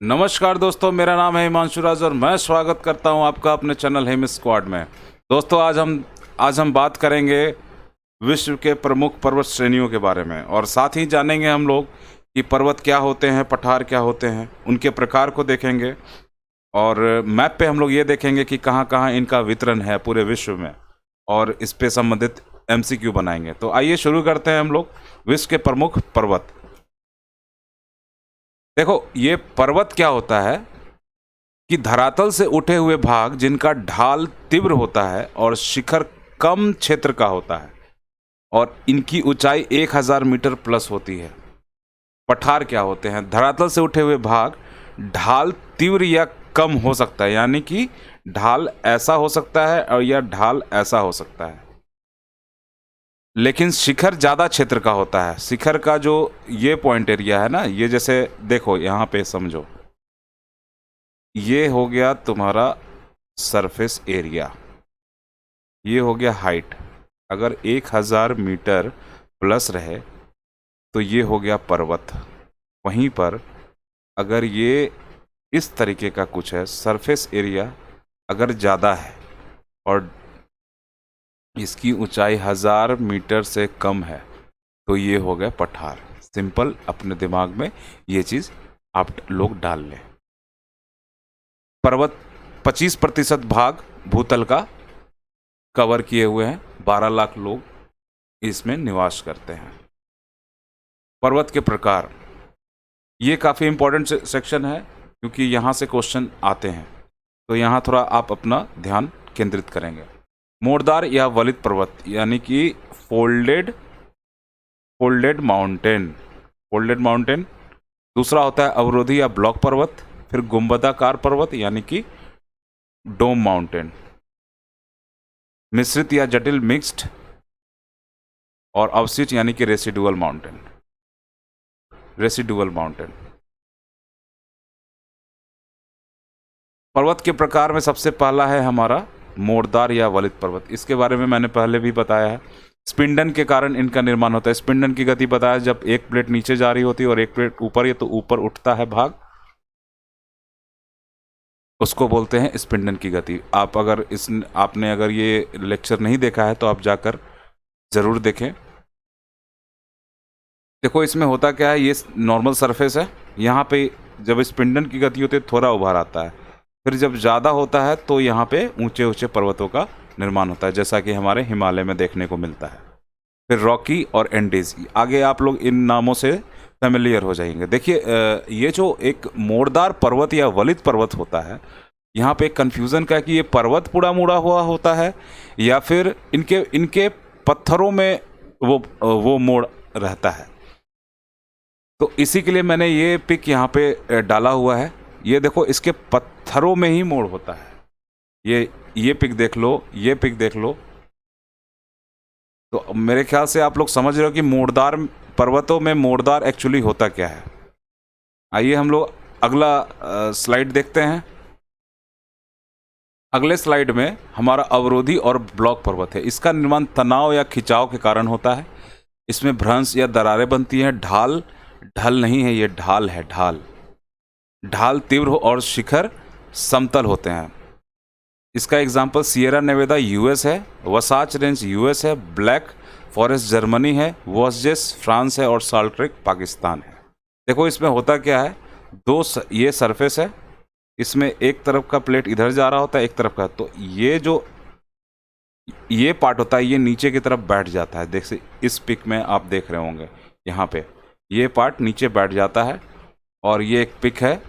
नमस्कार दोस्तों, मेरा नाम है हिमांशु राज और मैं स्वागत करता हूं आपका अपने चैनल हिम स्क्वाड में। दोस्तों, आज हम बात करेंगे विश्व के प्रमुख पर्वत श्रेणियों के बारे में और साथ ही जानेंगे हम लोग कि पर्वत क्या होते हैं, पठार क्या होते हैं, उनके प्रकार को देखेंगे और मैप पे हम लोग ये देखेंगे कि कहाँ कहाँ इनका वितरण है पूरे विश्व में और इस पे संबंधित एमसीक्यू बनाएंगे। तो आइए शुरू करते हैं हम लोग विश्व के प्रमुख पर्वत। देखो, ये पर्वत क्या होता है कि धरातल से उठे हुए भाग जिनका ढाल तीव्र होता है और शिखर कम क्षेत्र का होता है और इनकी ऊंचाई 1000 मीटर प्लस होती है। पठार क्या होते हैं? धरातल से उठे हुए भाग ढाल तीव्र या कम हो सकता है, यानी कि ढाल ऐसा हो सकता है और या ढाल ऐसा हो सकता है, लेकिन शिखर ज़्यादा क्षेत्र का होता है। शिखर का जो ये पॉइंट एरिया है ना, ये जैसे देखो यहाँ पे समझो, ये हो गया तुम्हारा सरफेस एरिया, ये हो गया हाइट। अगर 1000 मीटर प्लस रहे तो ये हो गया पर्वत। वहीं पर अगर ये इस तरीके का कुछ है, सरफेस एरिया अगर ज़्यादा है और इसकी ऊंचाई 1000 मीटर से कम है तो ये हो गया पठार। सिंपल, अपने दिमाग में ये चीज़ आप लोग डाल लें। पर्वत 25% भाग भूतल का कवर किए हुए हैं। 12 लाख लोग इसमें निवास करते हैं। पर्वत के प्रकार, ये काफ़ी इम्पोर्टेंट सेक्शन है क्योंकि यहाँ से क्वेश्चन आते हैं, तो यहाँ थोड़ा आप अपना ध्यान केंद्रित करेंगे। मोड़दार या वलित पर्वत, यानी कि फोल्डेड माउंटेन। दूसरा होता है अवरोधी या ब्लॉक पर्वत। फिर गुंबदाकार पर्वत यानी कि डोम माउंटेन। मिश्रित या जटिल मिक्स्ड और अवशिष्ट यानी कि रेसिडुअल माउंटेन। पर्वत के प्रकार में सबसे पहला है हमारा मोड़दार या वलित पर्वत। इसके बारे में मैंने पहले भी बताया है। स्पिंडन के कारण इनका निर्माण होता है। स्पिंडन की गति बताया, जब एक प्लेट नीचे जा रही होती है और एक प्लेट ऊपर है तो ऊपर उठता है भाग, उसको बोलते हैं स्पिंडन की गति। आपने अगर ये लेक्चर नहीं देखा है तो आप जाकर ज़रूर देखें। देखो, इसमें होता क्या है, ये नॉर्मल सरफेस है, यहाँ पे जब स्पिंडन की गति होती है थोड़ा उभार आता है। फिर जब ज़्यादा होता है तो यहाँ पे ऊंचे ऊंचे पर्वतों का निर्माण होता है, जैसा कि हमारे हिमालय में देखने को मिलता है। फिर रॉकी और एंडीज, आगे आप लोग इन नामों से फेमिलियर हो जाएंगे। देखिए, ये जो एक मोड़दार पर्वत या वलित पर्वत होता है, यहाँ पे कन्फ्यूज़न का है कि ये पर्वत पूरा मुड़ा हुआ होता है या फिर इनके पत्थरों में वो मोड़ रहता है। तो इसी के लिए मैंने ये पिक यहाँ पे डाला हुआ है। ये देखो, इसके पत्थरों में ही मोड़ होता है। ये पिक देख लो, ये पिक देख लो। तो मेरे ख्याल से आप लोग समझ रहे हो कि मोड़दार पर्वतों में मोड़दार एक्चुअली होता क्या है। आइए हम लोग अगला स्लाइड देखते हैं। अगले स्लाइड में हमारा अवरोधी और ब्लॉक पर्वत है। इसका निर्माण तनाव या खिंचाव के कारण होता है। इसमें भ्रंश या दरारें बनती हैं। ढाल ढल नहीं है, ये ढाल है। ढाल तीव्र और शिखर समतल होते हैं। इसका एग्जाम्पल सियरा नेवेदा यूएस है, वसाच रेंज यूएस है, ब्लैक फॉरेस्ट जर्मनी है, वॉसजेस फ्रांस है और साल्ट लेक पाकिस्तान है। देखो, इसमें होता क्या है, ये सरफेस है, इसमें एक तरफ का प्लेट इधर जा रहा होता है, एक तरफ का, तो ये पार्ट होता है, ये नीचे की तरफ बैठ जाता है। देखिए, इस पिक में आप देख रहे होंगे, यहाँ पे ये पार्ट नीचे बैठ जाता है। और ये एक पिक है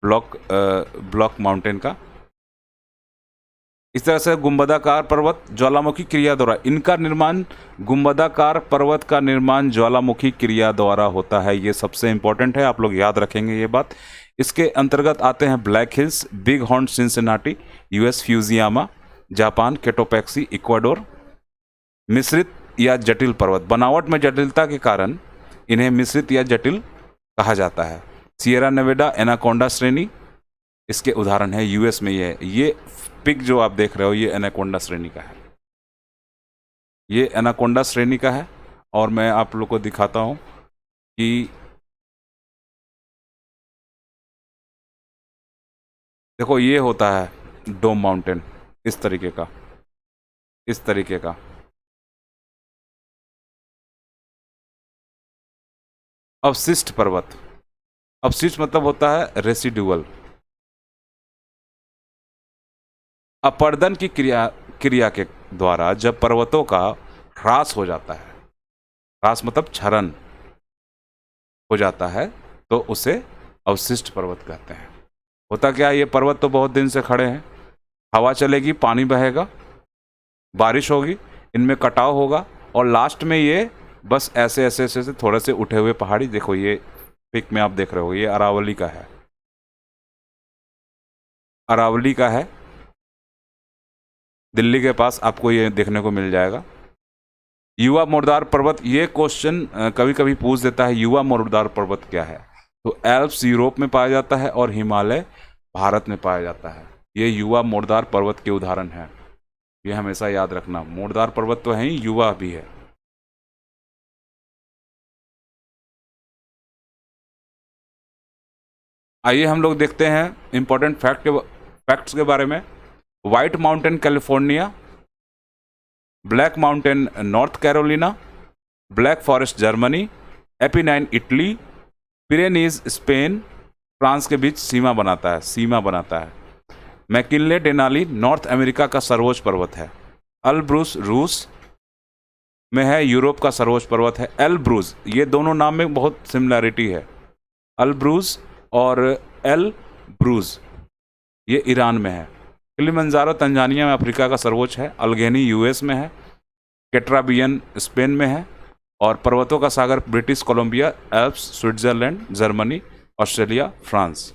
ब्लॉक माउंटेन का। इस तरह से गुंबदाकार पर्वत ज्वालामुखी क्रिया द्वारा, इनका निर्माण, गुंबदाकार पर्वत का निर्माण ज्वालामुखी क्रिया द्वारा होता है। ये सबसे इंपॉर्टेंट है, आप लोग याद रखेंगे ये बात। इसके अंतर्गत आते हैं Black Hills, Big Horn Cincinnati, US Fujiyama, Japan Cotopaxi, Ecuador. मिश्रित या जटिल पर्वत, बनावट में जटिलता के कारण इन्हें मिश्रित या जटिल कहा जाता है। सियरा नेवेडा एनाकोंडा श्रेणी इसके उदाहरण है। यूएस में ये पिक जो आप देख रहे हो, ये एनाकोंडा श्रेणी का है। ये एनाकोंडा श्रेणी का है और मैं आप लोग को दिखाता हूँ कि देखो ये होता है डोम माउंटेन, इस तरीके का, इस तरीके का। अवशिष्ट पर्वत, अवशिष्ट मतलब होता है रेसिडुअल। अपर्दन की क्रिया क्रिया के द्वारा जब पर्वतों का ह्रास हो जाता है, ह्रास मतलब क्षरण हो जाता है, तो उसे अवशिष्ट पर्वत कहते हैं। होता क्या है, ये पर्वत तो बहुत दिन से खड़े हैं, हवा चलेगी, पानी बहेगा, बारिश होगी, इनमें कटाव होगा, और लास्ट में ये बस ऐसे ऐसे ऐसे ऐसे थोड़े से उठे हुए पहाड़ी, देखो ये पिक में आप देख रहे हो, ये अरावली का है, अरावली का है, दिल्ली के पास आपको ये देखने को मिल जाएगा। युवा मोरदार पर्वत, ये क्वेश्चन कभी कभी पूछ देता है, युवा मोरदार पर्वत क्या है? तो एल्प्स यूरोप में पाया जाता है और हिमालय भारत में पाया जाता है। ये युवा मोरदार पर्वत के उदाहरण है, ये हमेशा याद रखना। मोरदार पर्वत तो है ही, युवा भी है। आइए हम लोग देखते हैं इंपॉर्टेंट फैक्ट्स के बारे में। White Mountain California, Black Mountain North Carolina, Black Forest Germany, Apennine Italy, Pyrenees Spain, France के बीच सीमा बनाता है, सीमा बनाता है। मैकिनले डेनाली नॉर्थ अमेरिका का सर्वोच्च पर्वत है। अल्ब्रूस रूस में है, यूरोप का सर्वोच्च पर्वत है। एल्ब्रूज, ये दोनों नाम में बहुत सिमिलैरिटी है, अल्ब्रूज और एल ब्रूज, ये ईरान में है। किलिमंजारो तंजानिया में अफ्रीका का सर्वोच्च है। अल्गेनी यूएस में है। कैट्राबियन स्पेन में है। और पर्वतों का सागर British Columbia, Alps Switzerland, Germany, Australia, France.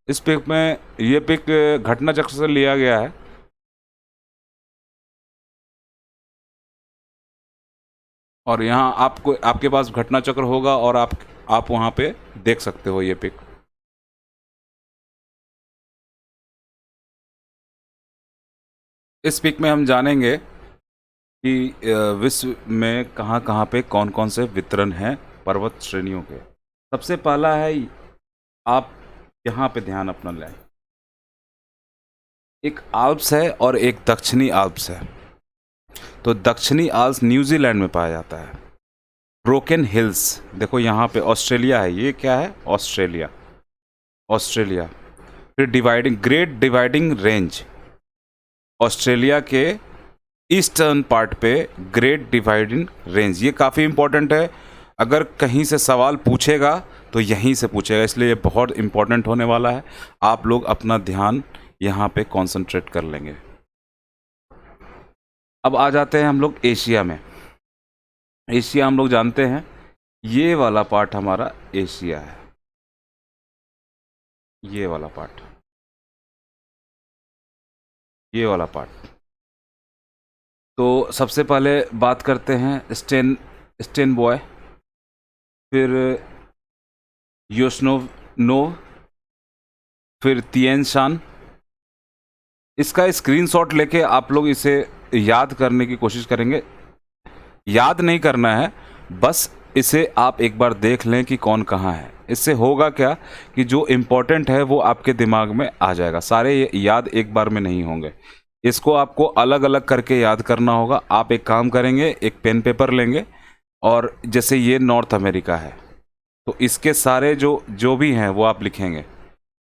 इस पिक में, ये पिक घटना चक्र से लिया गया है। और यहाँ आपको, आपके पास घटना चक्र होगा और आप वहाँ पे देख सकते हो ये पिक। इस पिक में हम जानेंगे कि विश्व में कहाँ कहाँ पे कौन कौन से वितरण हैं पर्वत श्रेणियों के। सबसे पहला है, आप यहाँ पे ध्यान अपना लें, एक आल्प्स है और एक दक्षिणी आल्प्स है। तो दक्षिणी आल्प्स न्यूजीलैंड में पाया जाता है। ब्रोकन हिल्स, देखो यहाँ पे ऑस्ट्रेलिया है, ये क्या है, ऑस्ट्रेलिया, ऑस्ट्रेलिया। फिर dividing, great dividing range, Australia के ईस्टर्न पार्ट पे ग्रेट डिवाइडिंग रेंज, ये काफ़ी इंपॉर्टेंट है। अगर कहीं से सवाल पूछेगा तो यहीं से पूछेगा, इसलिए ये बहुत इंपॉर्टेंट होने वाला है। आप लोग अपना ध्यान यहाँ पे कंसंट्रेट कर लेंगे। अब आ जाते हैं हम लोग एशिया में। एशिया हम लोग जानते हैं, ये वाला पार्ट हमारा एशिया है, ये वाला पार्ट, ये वाला पार्ट। तो सबसे पहले बात करते हैं स्टेन बॉय, फिर योशनोव, फिर तिएन शान। इसका स्क्रीनशॉट लेके आप लोग इसे याद करने की कोशिश करेंगे। याद नहीं करना है, बस इसे आप एक बार देख लें कि कौन कहाँ है। इससे होगा क्या कि जो इम्पोर्टेंट है वो आपके दिमाग में आ जाएगा। सारे याद एक बार में नहीं होंगे, इसको आपको अलग अलग करके याद करना होगा। आप एक काम करेंगे, एक पेन पेपर लेंगे और जैसे ये नॉर्थ अमेरिका है तो इसके सारे जो भी हैं वो आप लिखेंगे।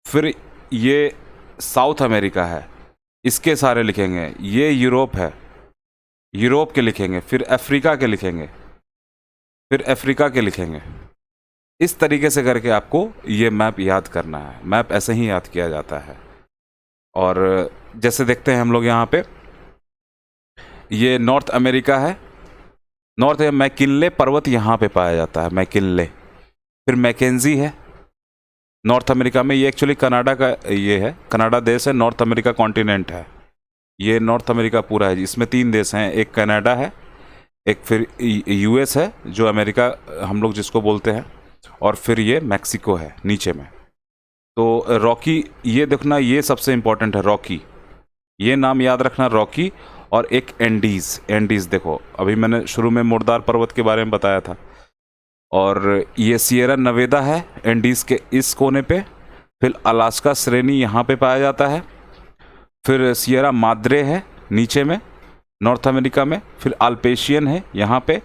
फिर ये साउथ अमेरिका है, इसके सारे लिखेंगे। ये यूरोप है, यूरोप के लिखेंगे। फिर अफ्रीका के लिखेंगे, फिर अफ्रीका के लिखेंगे। इस तरीके से करके आपको ये मैप याद करना है। मैप ऐसे ही याद किया जाता है। और जैसे देखते हैं हम लोग यहाँ पे, ये नॉर्थ अमेरिका है, नॉर्थ मैकिनले पर्वत यहाँ पे पाया जाता है, मैकिनले। फिर मैकेंजी है नॉर्थ अमेरिका में, ये एक्चुअली कनाडा का ये है, कनाडा देश है, नॉर्थ अमेरिका कॉन्टिनेंट है। ये नॉर्थ अमेरिका पूरा है, इसमें 3 देश हैं, एक कनाडा है, एक फिर यूएस है जो अमेरिका हम लोग जिसको बोलते हैं, और फिर ये मैक्सिको है नीचे में। तो रॉकी, ये देखना, ये सबसे इम्पोर्टेंट है, रॉकी, ये नाम याद रखना, रॉकी। और एक एंडीज़, एंडीज़ देखो, अभी मैंने शुरू में मुर्दार पर्वत के बारे में बताया था। और ये सिएरा नवेदा है एंडीज़ के इस कोने पे, फिर अलास्का श्रेणी यहाँ पे पाया जाता है। फिर सियरा माद्रे है नीचे में नॉर्थ अमेरिका में। फिर अल्पेशियन है यहाँ पे।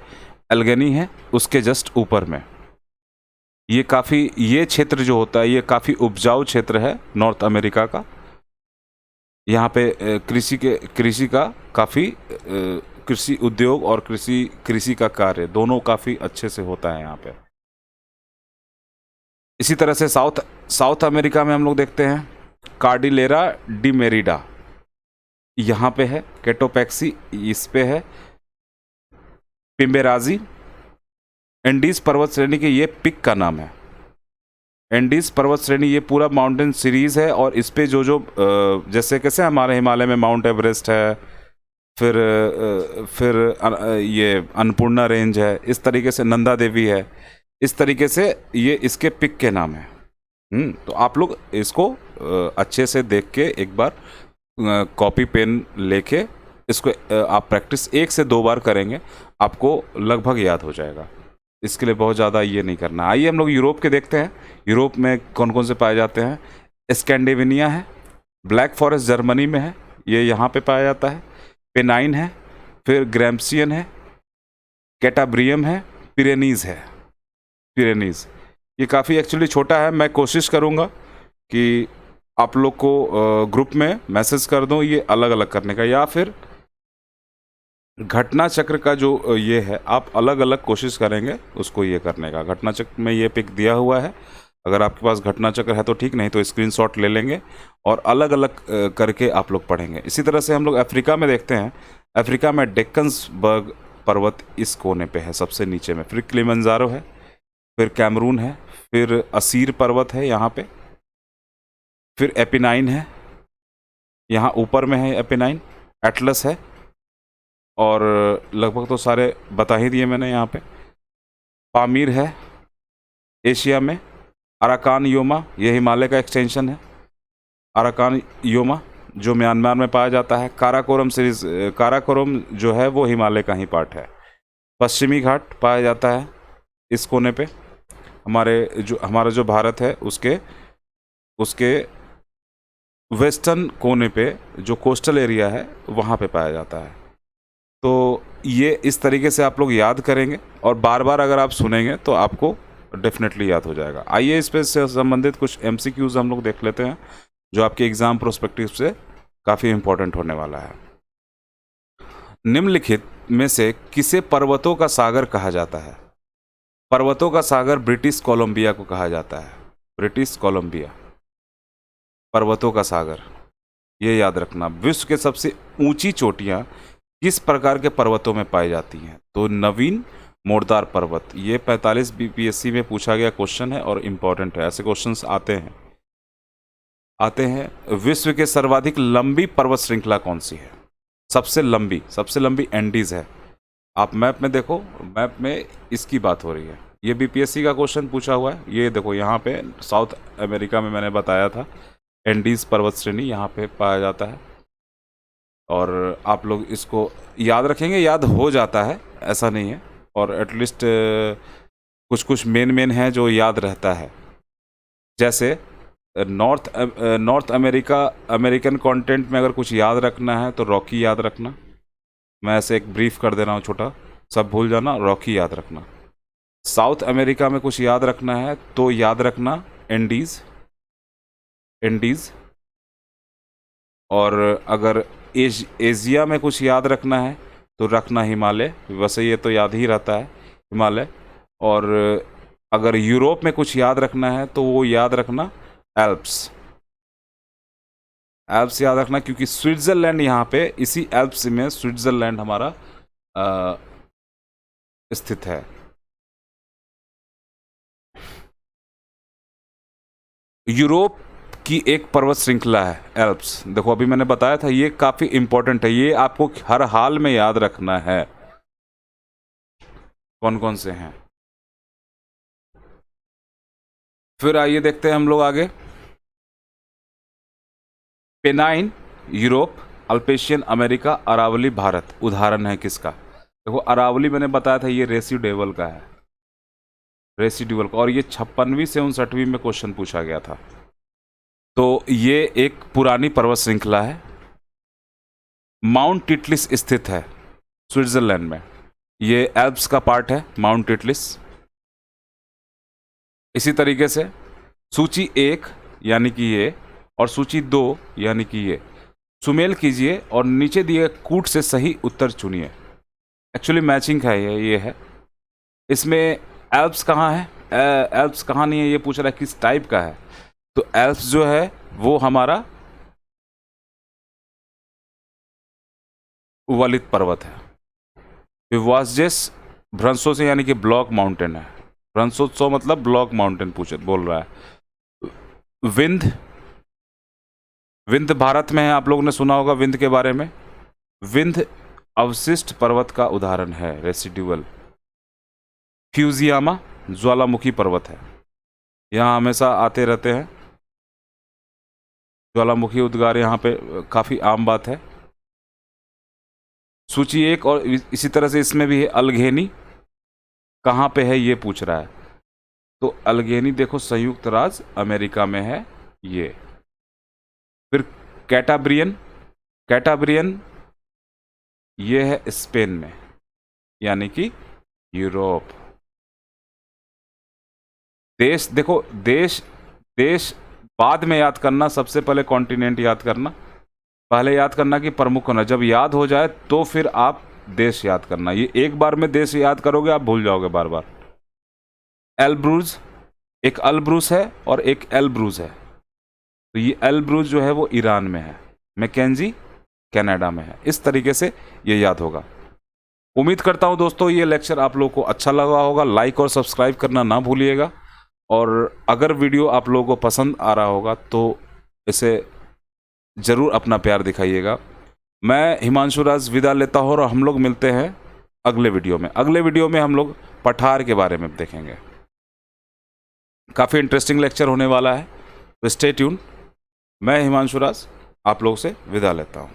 एल्गनी है उसके जस्ट ऊपर में। ये काफ़ी, ये क्षेत्र जो होता है ये काफ़ी उपजाऊ क्षेत्र है नॉर्थ अमेरिका का। यहाँ पे कृषि का काफ़ी कृषि उद्योग और कृषि का कार्य दोनों काफ़ी अच्छे से होता है यहाँ पे। इसी तरह से साउथ अमेरिका में हम लोग देखते हैं कार्डिलेरा डी मेरिडा यहाँ पे है। केटोपैक्सी इस पे है। पिम्बेराजी एंडीज पर्वत श्रेणी के ये पिक का नाम है। एंडीज पर्वत श्रेणी ये पूरा माउंटेन सीरीज है और इस पे जो जैसे कैसे हमारे हिमालय में माउंट एवरेस्ट है, फिर ये अन्नपूर्णा रेंज है, इस तरीके से नंदा देवी है, इस तरीके से ये इसके पिक के नाम है। तो आप लोग इसको अच्छे से देख के एक बार कॉपी पेन लेके इसको आप प्रैक्टिस 1 से 2 बार करेंगे, आपको लगभग याद हो जाएगा। इसके लिए बहुत ज़्यादा ये नहीं करना। आइए हम लोग यूरोप के देखते हैं। यूरोप में कौन कौन से पाए जाते हैं। स्कैंडिनेविया है, ब्लैक फॉरेस्ट जर्मनी में है, ये यहाँ पे पाया जाता है। पेनाइन है, फिर ग्रैम्पसियन है, कैटाब्रियम है, पिरेनीज़ है। पिरेनीज़ ये काफ़ी एक्चुअली छोटा है। मैं कोशिश करूँगा कि आप लोग को ग्रुप में मैसेज कर दूँ ये अलग अलग करने का, या फिर घटना चक्र का जो ये है आप अलग अलग कोशिश करेंगे उसको ये करने का। घटना चक्र में ये पिक दिया हुआ है, अगर आपके पास घटना चक्र है तो ठीक, नहीं तो स्क्रीनशॉट ले लेंगे और अलग अलग करके आप लोग पढ़ेंगे। इसी तरह से हम लोग अफ्रीका में देखते हैं। अफ्रीका में डेक्कन्सबर्ग पर्वत इस कोने पे है सबसे नीचे में। फिर किलिमंजारो है, फिर कैमरून है, फिर असीर पर्वत है यहाँ पे, फिर एपिनाइन है यहाँ ऊपर में है एपिनाइन। एटलस है और लगभग तो सारे बता ही दिए मैंने यहाँ पे। पामीर है एशिया में। अराकान योमा ये हिमालय का एक्सटेंशन है। अराकान योमा जो म्यांमार में पाया जाता है। काराकोरम सीरीज, काराकोरम जो है वो हिमालय का ही पार्ट है। पश्चिमी घाट पाया जाता है इस कोने पे। हमारा जो भारत है उसके वेस्टर्न कोने पे जो कोस्टल एरिया है वहाँ पे पाया जाता है। तो ये इस तरीके से आप लोग याद करेंगे और बार बार अगर आप सुनेंगे तो आपको डेफिनेटली याद हो जाएगा। आइए इस पे से संबंधित कुछ MCQs हम लोग देख लेते हैं जो आपके एग्जाम प्रोस्पेक्टिव से काफ़ी इम्पोर्टेंट होने वाला है। निम्नलिखित में से किसे पर्वतों का सागर कहा जाता है। पर्वतों का सागर ब्रिटिश कोलंबिया को कहा जाता है। ब्रिटिश कोलंबिया पर्वतों का सागर, ये याद रखना। विश्व के सबसे ऊंची चोटियां किस प्रकार के पर्वतों में पाई जाती हैं। तो नवीन मोरदार पर्वत, ये 45 BPSC में पूछा गया क्वेश्चन है और इम्पॉर्टेंट है। ऐसे क्वेश्चंस आते हैं। विश्व के सर्वाधिक लंबी पर्वत श्रृंखला कौन सी है। सबसे लंबी एंडीज है। आप मैप में देखो, मैप में इसकी बात हो रही है। ये BPSC का क्वेश्चन पूछा हुआ है। ये देखो यहाँ पे साउथ अमेरिका में मैंने बताया था एंडीज पर्वत श्रेणी यहाँ पे पाया जाता है। और आप लोग इसको याद रखेंगे, याद हो जाता है ऐसा नहीं है, और एटलीस्ट कुछ मेन है जो याद रहता है। जैसे नॉर्थ अमेरिकन कॉन्टिनेंट में अगर कुछ याद रखना है तो रॉकी याद रखना। मैं ऐसे एक ब्रीफ कर दे रहा हूँ छोटा, सब भूल जाना, रॉकी याद रखना। साउथ अमेरिका में कुछ याद रखना है तो याद रखना एंडीज। और अगर एशिया में कुछ याद रखना है तो रखना हिमालय, वैसे ये तो याद ही रहता है हिमालय। और अगर यूरोप में कुछ याद रखना है तो वो याद रखना एल्प्स याद रखना, क्योंकि स्विट्ज़रलैंड यहाँ पे इसी एल्प्स में स्विट्ज़रलैंड हमारा स्थित है। यूरोप की एक पर्वत श्रृंखला है एल्प्स। देखो अभी मैंने बताया था ये काफी इंपॉर्टेंट है, ये आपको हर हाल में याद रखना है। कौन कौन से हैं। फिर आइए देखते हैं हम लोग आगे। Pennine Europe, Appalachian America, Aravalli Bharat. उदाहरण है किसका। देखो अरावली मैंने बताया था ये रेसिडुएबल का है, रेसिडुअल का, और ये 56वीं से 59वीं में क्वेश्चन पूछा गया था। तो ये एक पुरानी पर्वत श्रृंखला है, माउंट टिटलिस स्थित है स्विट्जरलैंड में। ये एल्प्स का पार्ट है माउंट टिटलिस। इसी तरीके से सूची 1 यानी कि ये और सूची 2 यानी कि ये सुमेल कीजिए और नीचे दिए कूट से सही उत्तर चुनिए। एक्चुअली मैचिंग है ये है। इसमें एल्प्स कहाँ है, एल्प्स कहाँ नहीं है, ये पूछ रहा है किस टाइप का है। तो एल्प्स जो है वो हमारा उवलित पर्वत है। विवासजेस भ्रंशों से यानी कि ब्लॉक माउंटेन है। भ्रंशोत्सव मतलब ब्लॉक माउंटेन बोल रहा है। विंध्य, विंध्य भारत में है, आप लोगों ने सुना होगा विंध्य के बारे में। विंध्य अवशिष्ट पर्वत का उदाहरण है, रेसिड्यूअल। फ्यूजियामा ज्वालामुखी पर्वत है, यहाँ हमेशा आते रहते हैं ज्वालामुखी उद्गार, यहाँ पे काफ़ी आम बात है। सूची 1 और इसी तरह से इसमें भी है अल्घेनी, कहाँ पे है ये पूछ रहा है। तो अल्घेनी देखो संयुक्त राज्य अमेरिका में है ये। फिर कैटाब्रियन, कैटाब्रियन ये है स्पेन में यानी कि यूरोप। देश देखो, देश देश बाद में याद करना, सबसे पहले कॉन्टिनेंट याद करना, पहले याद करना कि प्रमुख होना। जब याद हो जाए तो फिर आप देश याद करना। ये एक बार में देश याद करोगे आप भूल जाओगे बार बार। एल्ब्रूज, एक अल्ब्रूस है और एक एल्ब्रूज है। तो ये एल्ब्रूज जो है वो ईरान में है, मैकेंजी कनाडा में है। इस तरीके से ये याद होगा। उम्मीद करता हूँ दोस्तों ये लेक्चर आप लोगों को अच्छा लगा होगा। लाइक और सब्सक्राइब करना ना भूलिएगा। और अगर वीडियो आप लोगों को पसंद आ रहा होगा तो इसे ज़रूर अपना प्यार दिखाइएगा। मैं हिमांशु राज विदा लेता हूँ और हम लोग मिलते हैं अगले वीडियो में। अगले वीडियो में हम लोग पठार के बारे में देखेंगे। काफ़ी इंटरेस्टिंग लेक्चर होने वाला है, तो स्टे ट्यून। मैं हिमांशु राज आप लोगों से विदा लेता हूँ।